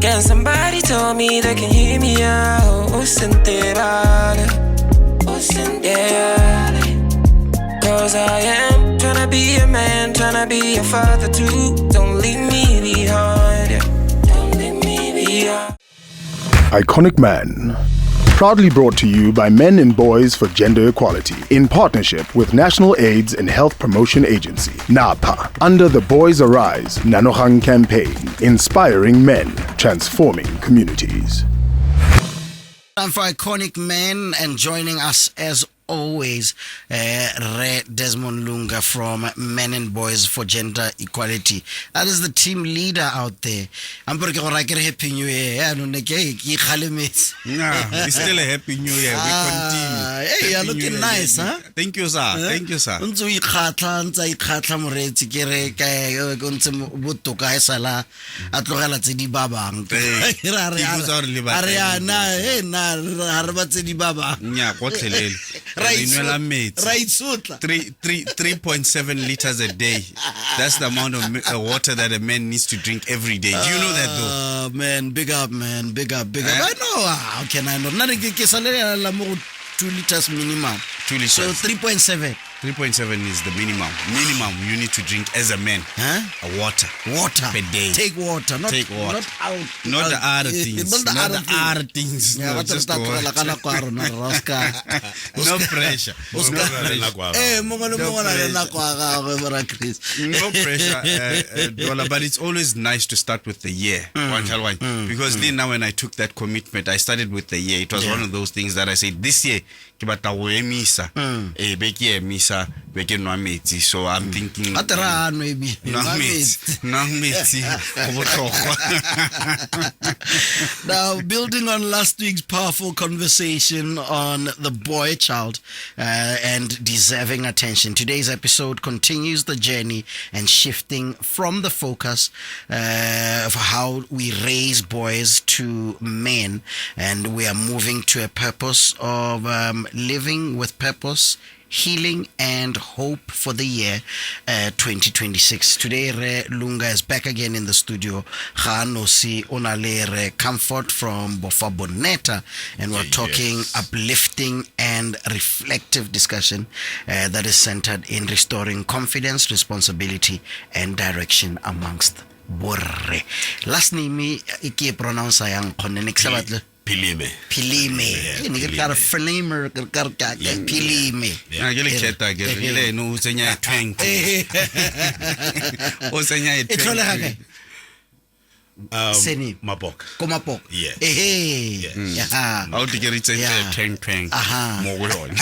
Can somebody tell me they can hear me out? Yeah. Cause I am tryna be a man, tryna be a father too. Don't leave me behind, yeah. Don't leave me behind. Iconic Man. Proudly brought to you by Men and Boys for Gender Equality in partnership with National AIDS and Health Promotion Agency, NAPA, under the Boys Arise Nanogang campaign, inspiring men, transforming communities. Time for Iconic Men, and joining us as always, Desmond Lunga from Men and Boys for Gender Equality. That is the team leader out there. I'm going to Happy New Year. It's still a Happy New Year. We continue. Hey, you're looking nice, huh? Thank you, sir. Thank you, sir. Right, 3.7 liters a day. That's the amount of water that a man needs to drink every day. Do you know that though? Man, big up, man. Big up. I know. How can I know? 2 liters minimum. 2 liters. So 3.7. 3.7 is the minimum. Minimum you need to drink as a man. Huh? Water per day. Take water. Not out. Not the other things. Not the other things. No, Yeah, just water. No pressure. No pressure. Dola, but it's always nice to start with the year. Because then now when I took that commitment, I started with the year. It was one of those things that I said, this year, so I'm thinking now, building on last week's powerful conversation on the boy child and deserving attention, today's episode continues the journey and shifting from the focus of how we raise boys to men, and we are moving to a purpose of living with purpose, healing and hope for the year 2026. Today, Lunga is back again in the studio. Khanosi onale comfort from BOFWA, and we're talking uplifting and reflective discussion that is centered in restoring confidence, responsibility, and direction amongst borre. Last name I pronounce yang connect sabatlo. Pilime. Ini kita flamer kerja Pilime. Ya, gele cheta gele no usenya twang. Usenya twang. Seni Mapok. Komapok. Yeah. How to get it twang. Aha.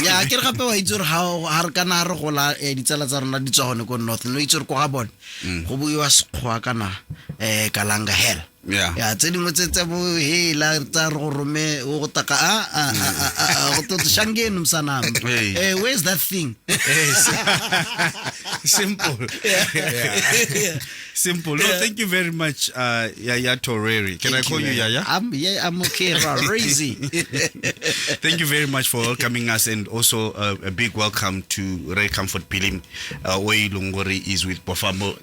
Ya, kira kape wa itsur har kana re gola ditsala tsa rona di tsone ko north no itsur ko ga bone. Go buiwa sekgwa kana kalanga hell. Yeah. Tse dingwe tse bo hela tsa re go rome o go taka go to shangeni msanami. Where's that thing? Simple. Simple. No, thank you very much, Yaya Toreri. Can I call you Yaya? I'm okay, Razy. Thank you very much for welcoming us, and also a big welcome to Ray Comfort Pilim. Oi Longori is with BOFWA.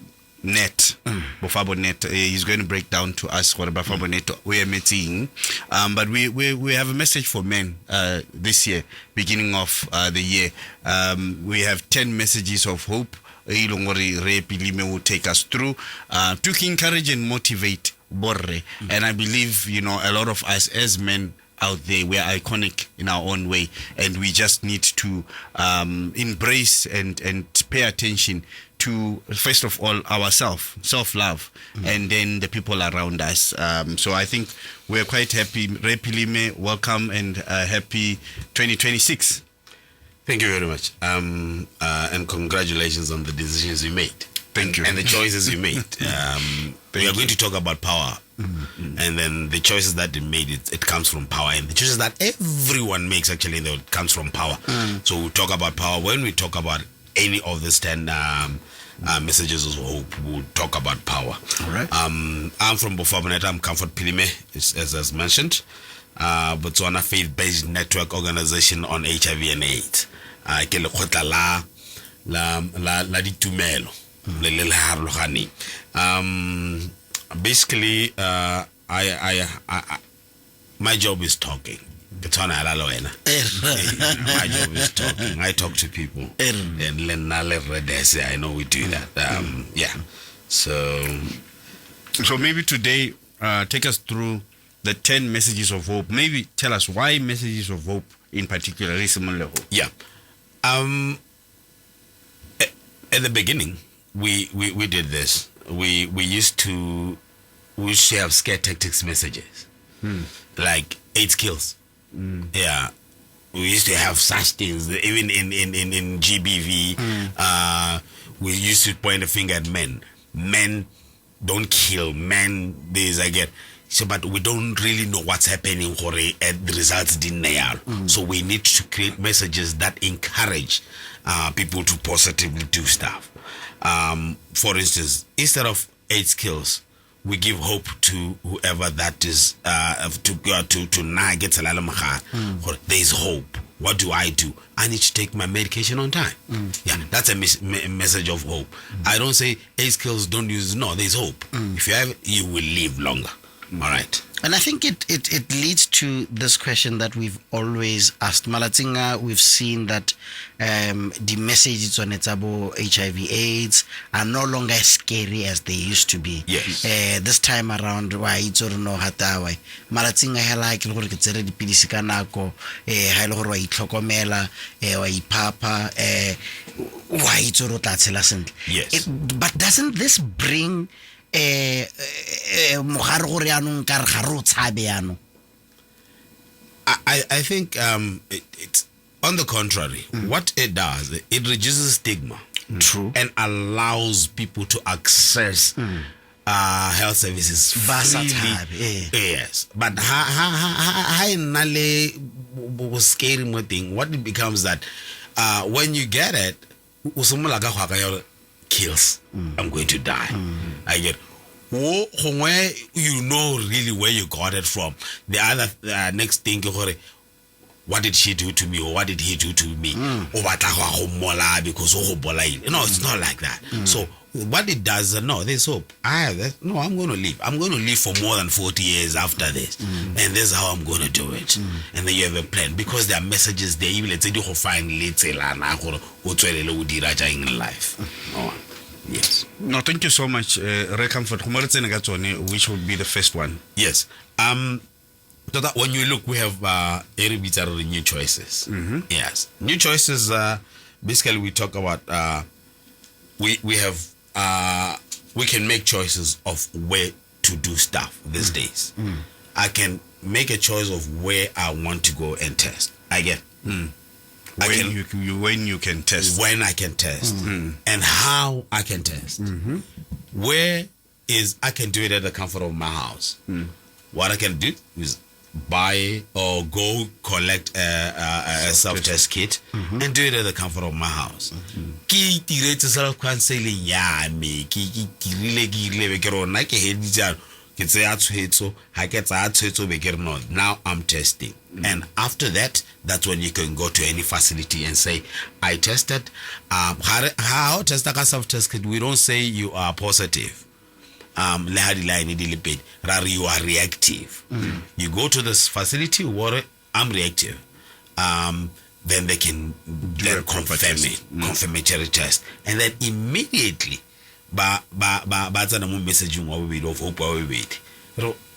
BOFWA. He's going to break down to us what BOFWA we are meeting. But we have a message for men this year, beginning of the year. We have 10 messages of hope. Ilongori Re Pilime will take us through to encourage and motivate Borre. And I believe, a lot of us as men out there, we are iconic in our own way, and we just need to embrace and pay attention to, first of all, ourselves, self-love, and then the people around us. So I think we're quite happy. Re Pilime, welcome, and happy 2026. Thank you very much. And congratulations on the decisions you made. Thank you. And the choices you made. We are going to talk about power. And then the choices that they made, it comes from power. And the choices that everyone makes, actually, it comes from power. So we'll talk about power. When we talk about any of these 10 messages of hope, we'll talk about power. All right. I'm from BOFWA. I'm Comfort Pilime, as mentioned. Botswana faith-based network organization on HIV and AIDS. Ke lekgotla la ditumelo le le harologane. Basically, my job is talking. My job is talking. I talk to people. And I know we do that. Yeah. So maybe today, take us through the 10 messages of hope. Maybe tell us why messages of hope in particular is similar hope. Yeah. At the beginning, we did this. We used to have scare tactics messages, like 8 kills. Yeah, we used to have such things. Even in GBV, we used to point a finger at men. Men don't kill. Men, this again. So, but we don't really know what's happening for the results denial. So we need to create messages that encourage people to positively do stuff. For instance, instead of 8 skills, we give hope to whoever that is to na get there is hope. What do? I need to take my medication on time. Yeah, that's a message of hope. I don't say 8 skills, don't use. No, there's hope. If you have it, you will live longer. All right. And I think it leads to this question that we've always asked. Malatinga, we've seen that the messages on Etabo HIV/AIDS are no longer as scary as they used to be. Yes. This time around, why it's or no hatawai. Malatinga hela ke gore ke tsere dipilisi ka nako ha ile gore wa itlhokomela wa ipapa why it's or tla tshela sentle. Yes. But doesn't this bring I think it's on the contrary. What it does, it reduces stigma. True. And allows people to access health services freely. Yes. But scary more thing. What it becomes that when you get it, kills. I'm going to die. I get where you know really where you got it from. The other next thing, what did she do to me, or what did he do to me? Because it's not like that. So what it does, no, there's hope. I'm going to live. I'm going to live for more than 40 years after this, and this is how I'm going to do it. And then you have a plan, because there are messages there. Even let's say you find later in life. Yes. No, thank you so much, Recomfort. Which would be the first one? Yes. So that when you look, we have new choices. Yes, new choices. Basically, we talk about we can make choices of where to do stuff these days. I can make a choice of where I want to go and test. I get. When you can test. When I can test. And how I can test. Where is I can do it at the comfort of my house. What I can do is buy or go collect a self-test kit and do it at the comfort of my house. Now I'm testing. And after that, that's when you can go to any facility and say, I tested. How test a self-test kit? We don't say you are positive. You are reactive. You go to this facility, I'm reactive. Then they can confirm it, confirmatory test. And then immediately,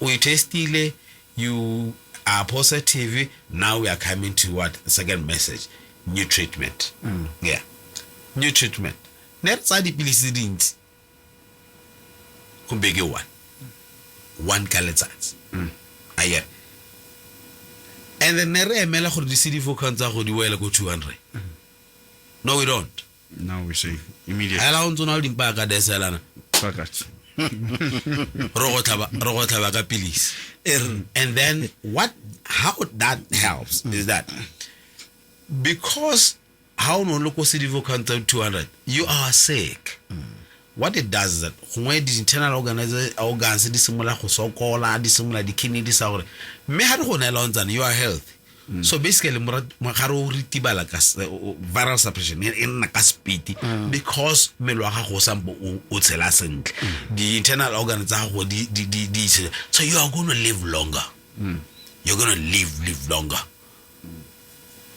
we test you are positive. Now we are coming to what? Second message. New treatment. Yeah. New treatment. Next side the one colored sides. I get. And then the city for cancer go 200. No, we don't. Now we say immediately. And then how that helps is that because how no local city for cancer 200, you are sick. What it does is that when the internal organs dissimilar, so called dissimilar, the kidney disorder, you are healthy. So basically mogare o ritibala ka viral suppression in na ka speed because mmele wa gago sampo o tshela sentle the internal organs tsa go di so you are going to live longer. You're going to live longer.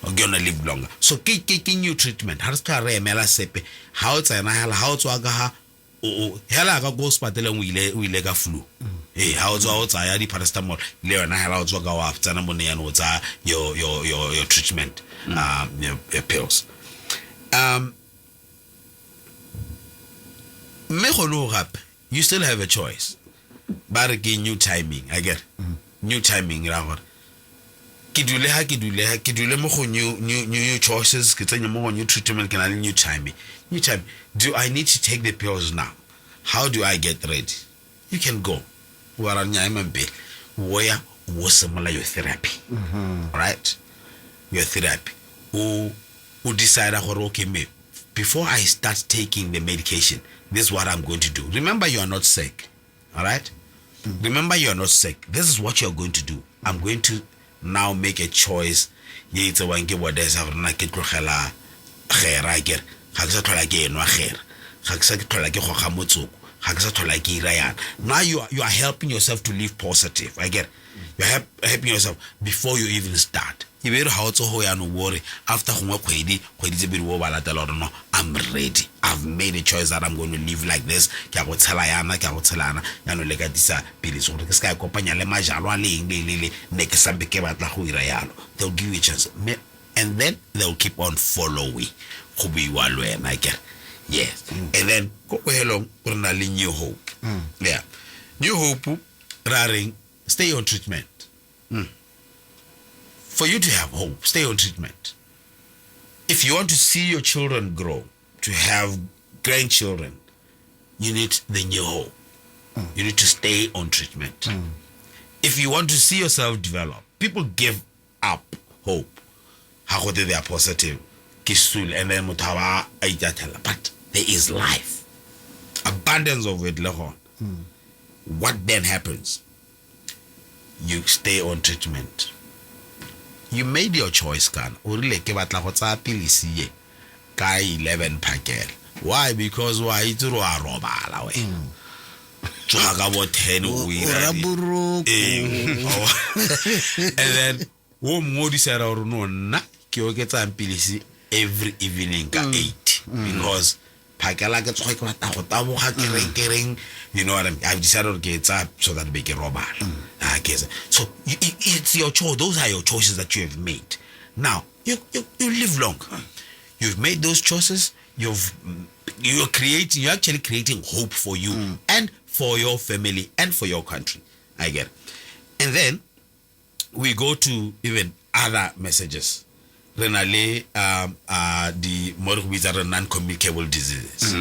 You're going to live longer. So ke new treatment ha re ska re emela sepe ha o tsena hala ha o tswa ka ha o hela ka go spateleng o ile ka flu ha o tswa o tsaya di paracetamol le yona hela o tswa ka wa tsana mo ne yana o tsa your treatment your pills me go no gape you still have a choice but again new timing I get new timing ra gore ke dule mo go new choices ke tsenya mo go new treatment ke na le new timing. Do I need to take the pills now? How do I get ready? You can go where was similar your therapy, right? Your therapy who decide okay, me before I start taking the medication, this is what I'm going to do. Remember, you are not sick, all right? Remember, you are not sick. This is what you're going to do. I'm going to now make a choice. It's a one give what there's a naked crocella hair. I get Haxa Tolage no hair. Haxa Tolage Hohamutsu. Haxa Tolage Ryan. Now you are helping yourself to live positive. I get you're helping yourself before you even start. You better how to hoya no worry. After I'm ready. I've made a choice that I'm going to live like this. They'll give you a chance. And then they'll keep on following. Yes. And then new hope. Yeah. New hope raring. Stay on treatment. For you to have hope, stay on treatment. If you want to see your children grow, to have grandchildren, you need the new hope. You need to stay on treatment. If you want to see yourself develop, people give up hope. How they are positive, and then but there is life, abundance of it. What then happens? You stay on treatment. You made your choice, can. Urile ke batla go tsa pilisi ye ka 11 packet. Why? Because why it ro a robala we. Tswa ka bo 10 o ira. And then wo mo di sera ro no na ke o ke tsa pilisi every evening ka 8 because pakela ke tswa ke batla go taboga kereng. You know what I mean? I've decided to get up so that we can rob. So it's your choice. Those are your choices that you have made. Now you live long. You've made those choices. You're actually creating hope for you and for your family and for your country. I get it. And then we go to even other messages. Renale, the non-communicable diseases.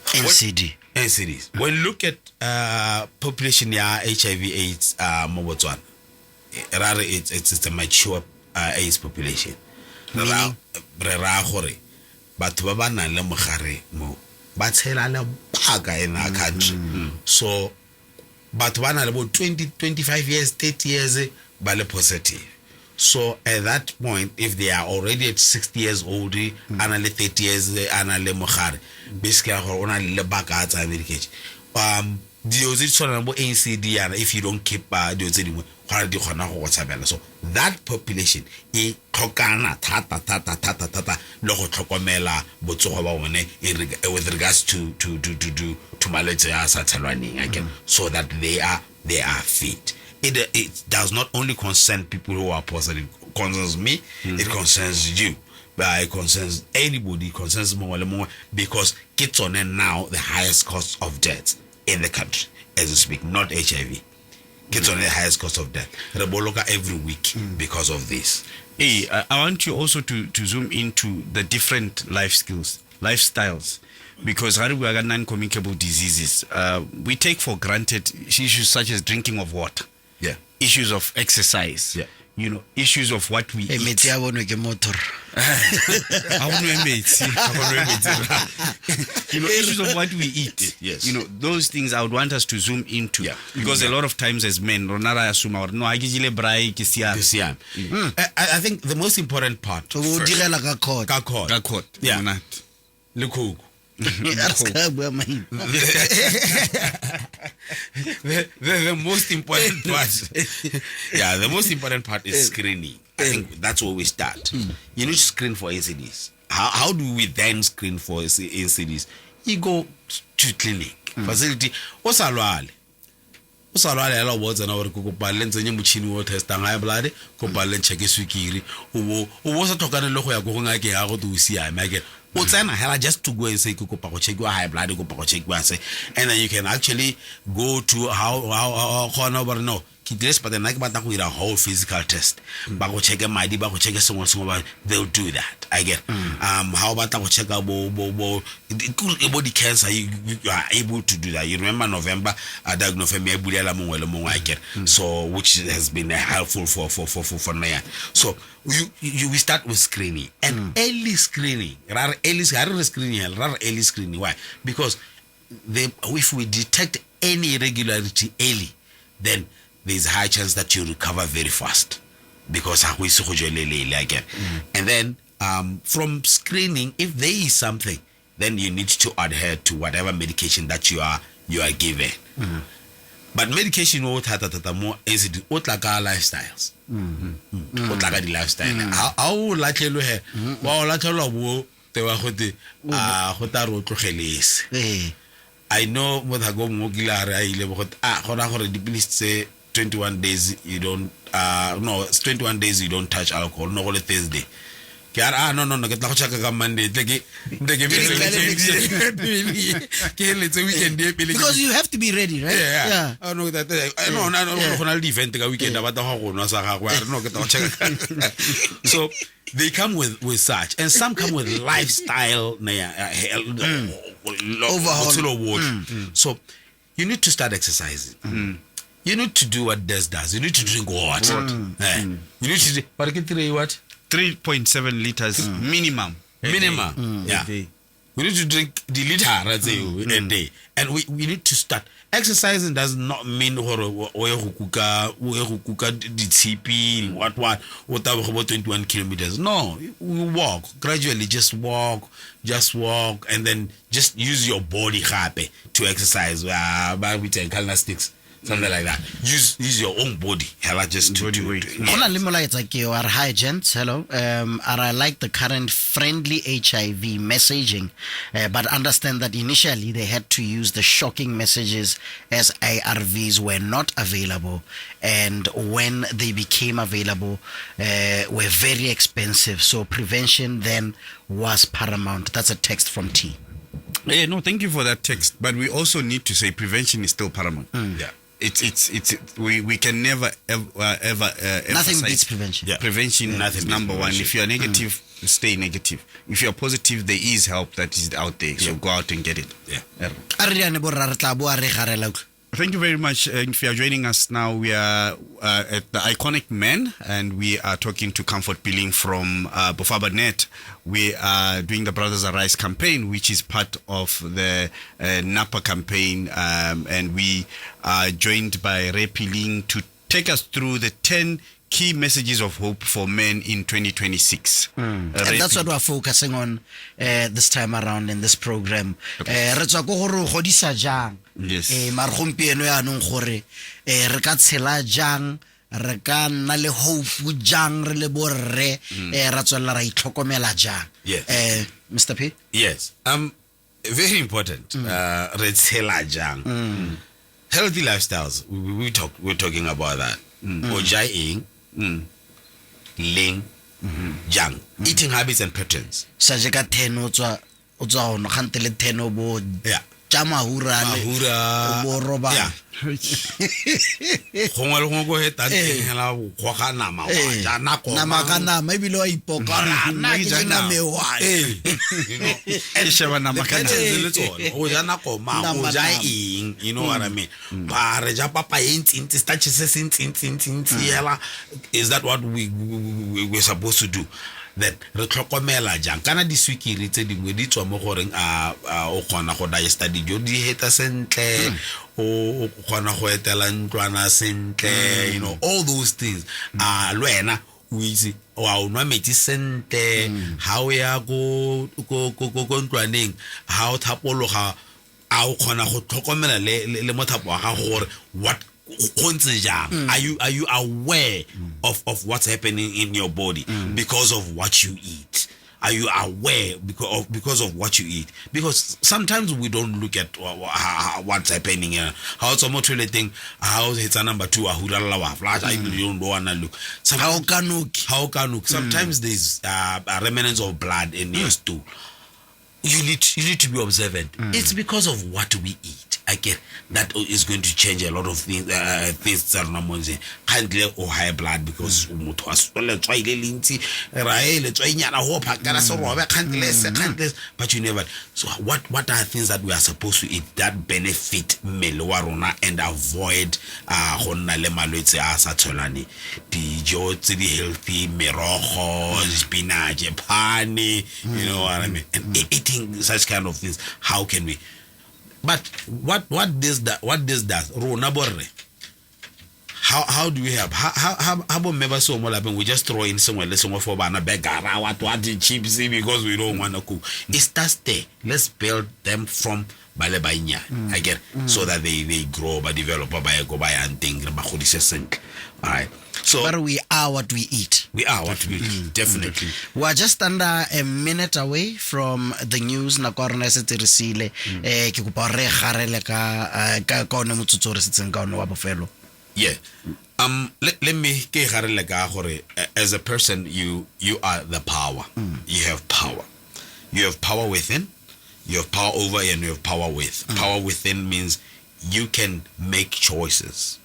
NCDs. When you look at population HIV/AIDS, Botswana, rather it's a mature AIDS population. But in our country. So, but one about 20, 25 years, 30 years, positive. So at that point, if they are already at 60 years old, and 30 years, basically, NCD, and if you don't keep so that population with regards to again, so that they are fit. It does not only concern people who are positive. It concerns me. It concerns you. But it concerns anybody. It concerns more because kids are now the highest cost of death in the country as we speak. Not HIV. Kids are the highest cost of death. Reboloka every week because of this. Hey, I want you also to zoom into the different lifestyles. Because we are non-communicable diseases. We take for granted issues such as drinking of water. Yeah. Issues of exercise. Yeah. You know, issues of what we eat. I want to emit. You know, issues of what we eat. Yes. You know, those things I would want us to zoom into. Yeah. Because a lot of times as men, Ronara assume or no, I gile braai ke siame. Siam. I think the most important part. So o direla ka court. Ka court. Ka court. Yeah. Monate. Le cook. The most important part, the most important part is screening. I think that's where we start. You need to screen for NCDs. How do we then screen for NCDs? You go to clinic facility. Osalwale ela wotsa na gore go kopale ntse motšhini wo testang high blood go pale check swikiri o sa tlhokane le go ya go ngake ya go to siame again. What's hella just to go and say go check your high blood, go check say, and then you can actually go to how no kids, but then like but a whole physical test. But go check a mighty, but go check someone, they'll do that. I get how about I check out body cancer, you are able to do that. You remember November I diagnosed me I get so which has been helpful for now. So we start with screening and early screening. Early screening. Why? Because if we detect any irregularity early, then there's a high chance that you recover very fast. Because again. And then from screening, if there is something, then you need to adhere to whatever medication that you are given. But medication more NCD lifestyles. The lifestyle. How likely lo he wa la tlhola bo te wa gote go ta ro tlogelese. I know mo tha go mo kilare a ile go gona gore dipilisi tse 21 days you don't no it's 21 days you don't touch alcohol no go le Thursday. No, get la go chaka ka Monday because you have to be ready, right? Yeah. I know that. No, event ka weekend about the whole no sa ga no get la chaka. So they come with such, and some come with lifestyle overhaul. So you need to start exercising. You need to do what Des does. You need to drink water. You need to but get what 3.7 liters minimum. Yeah. We need to drink the liter a day. And we need to start. Exercising does not mean what about 21 kilometers. No, we walk. Gradually just walk, and then just use your body happy to exercise. Calisthenics. Something like that. Use your own body. Hella just to do it. Hi gents, hello. I like the current friendly HIV messaging, but understand that initially they had to use the shocking messages as ARVs were not available, and when they became available, were very expensive. So prevention then was paramount. That's a text from T. Yeah, no, thank you for that text. But we also need to say prevention is still paramount. Yeah. We can never ever nothing beats prevention. Yeah. Prevention is number one. If you are negative, stay negative. If you are positive, there is help that is out there. So go out and get it. Yeah. Thank you very much. If you are joining us now, we are at the Iconic Men, and we are talking to Comfort Billing from BOFWA. We are doing the Brothers Arise campaign, which is part of the NAPA campaign, and we are joined by Ray Billing to take us through the 10 key messages of hope for men in 2026. And that's what we're focusing on this time around in this program. Yes. Mar gompieno ya nong gore re ka tshela jang re ka nna le hope jang re le borre ra tswela ra itlhokomela jang. Yes. Mr. P? Yes. Very important. Re tshela jang. Healthy lifestyles. We're talking about that. Ojai ling jang. Eating habits and patterns. Sa je ka 10 o tswa ono khante le 10 o bo yeah. Mahura bo roba. Yeah. Gongwe le gongwe go heta hela go ga nama wa ja nako nama ka nama e bile wa ipokana na ke na mewa e sheba nama ka le tsone go ja nako ma go ja eng, you know what I mean. Ba re ja papa enti starch se sentsi hela. Is that what we're supposed to do? that re tlhokomela jang kana di swikiri tse dingwe di tswa mo goreng o kgona go digesta dijo di heta sentle o kgona go etela ntlwana sentle you know all those things lwena o itse wa o nwa metsi sentle ha o ya go ntlwaneng ha o thapologa a o kgona go tlhokomela le mothapo wa gago gore what are you aware of what's happening in your body because of what you eat? Are you aware because of what you eat? Because sometimes we don't look at what's happening. How it's almost thing. How it's a number 2. I don't wanna look. How kanuk. Sometimes there's remnants of blood in your stool. You need to be observant. It's because of what we eat. I get that is going to change a lot of things. Things that are normal. Can't or high blood because can't less. But you never. So what are things that we are supposed to eat that benefit melowarona and avoid the healthy merojo, spinach, pani, you know what I mean? And eating such kind of things. How can we? But what this does, how do we help? How about member so more we just throw in somewhere for banana beggar what chips because we don't want to cook. It starts there. Let's build them from Balebainya again so that they grow by develop by go by and think all right. So but we are what we eat. We are what we eat, definitely. We are just under a minute away from the news. Na korona se tirisile ke kopa re garele ka one motsotso re setseng ka one wa bofelo. Yeah. Let me ke garele ka gore as a person you are the power. You have power. You have power within, you have power over, and you have power with. Power within means you can make choices.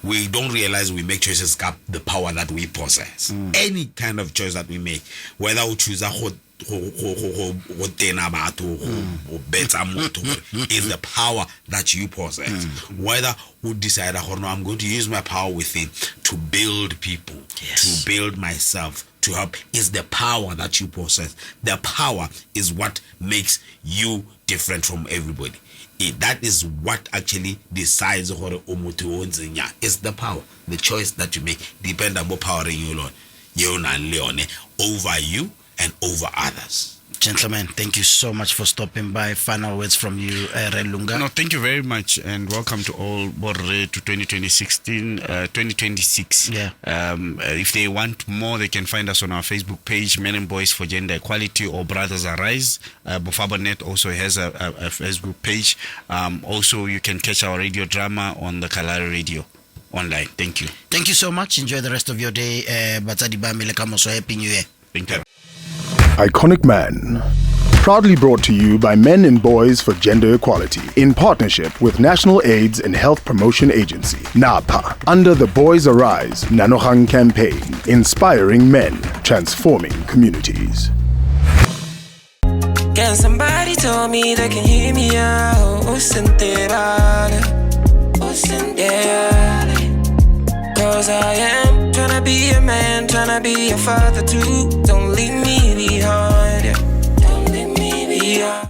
We don't realize we make choices cap the power that we possess. Any kind of choice that we make, whether we choose a is the power that you possess. Whether we decide I'm going to use my power within to build people, to build myself, to help, is the power that you possess. The power is what makes you different from everybody. That is what actually decides is the power, the choice that you make, depend on what power you Lord, over you and over others. Gentlemen, thank you so much for stopping by. Final words from you, Lunga. No, thank you very much, and welcome to all Borre to 2026. Yeah. If they want more, they can find us on our Facebook page, Men and Boys for Gender Equality or Brothers Arise. BOFWA also has a Facebook page. Also, you can catch our radio drama on the Kalari Radio online. Thank you. Thank you so much. Enjoy the rest of your day. Happy New Year. Thank you. Iconic Man. Proudly brought to you by Men and Boys for Gender Equality in partnership with National AIDS and Health Promotion Agency, NAPA, under the Boys Arise Nanogang campaign, inspiring men, transforming communities. Can somebody tell me they can hear me out? Cause I am tryna be a man, tryna be a father too. Don't leave me behind. Don't leave me behind.